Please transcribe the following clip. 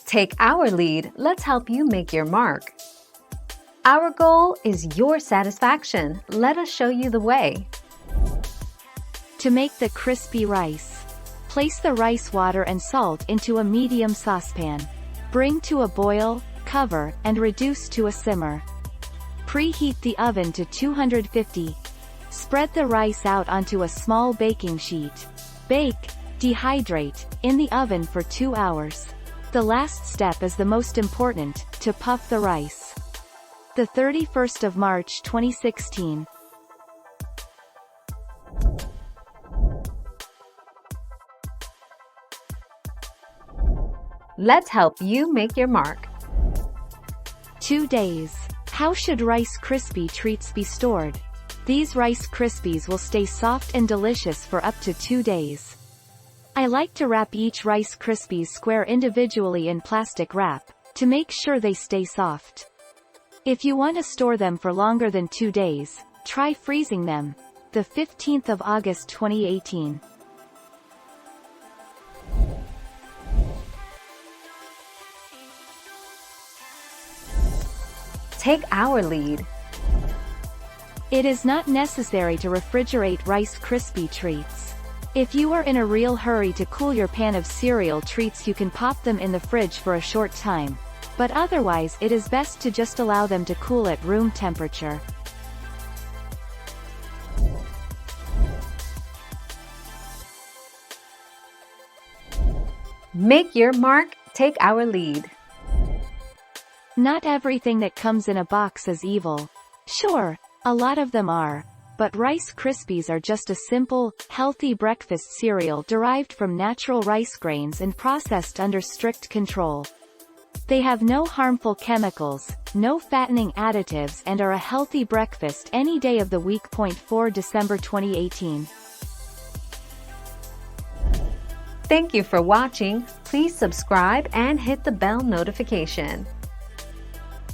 Take our lead, let's help you make your mark. Our goal is your satisfaction. Let us show you the way. To make the crispy rice, place the rice water and salt into a medium saucepan. Bring to a boil, cover, and reduce to a simmer. Preheat the oven to 250. Spread the rice out onto a small baking sheet. Bake, dehydrate, in the oven for 2 hours. The last step is the most important, to puff the rice. The 31st of March 2016. Let's help you make your mark. 2 days. How should Rice Krispie treats be stored? These Rice Krispies will stay soft and delicious for up to 2 days. I like to wrap each Rice Krispies square individually in plastic wrap, to make sure they stay soft. If you want to store them for longer than 2 days, try freezing them. The 15th of August 2018. Take our lead. It is not necessary to refrigerate Rice Krispie treats. If you are in a real hurry to cool your pan of cereal treats, you can pop them in the fridge for a short time. But otherwise it is best to just allow them to cool at room temperature. Make your mark, take our lead. Not everything that comes in a box is evil. Sure, a lot of them are. But Rice Krispies are just a simple, healthy breakfast cereal derived from natural rice grains and processed under strict control. They have no harmful chemicals, no fattening additives, and are a healthy breakfast any day of the week. 4 December 2018. Thank you for watching. Please subscribe and hit the bell notification.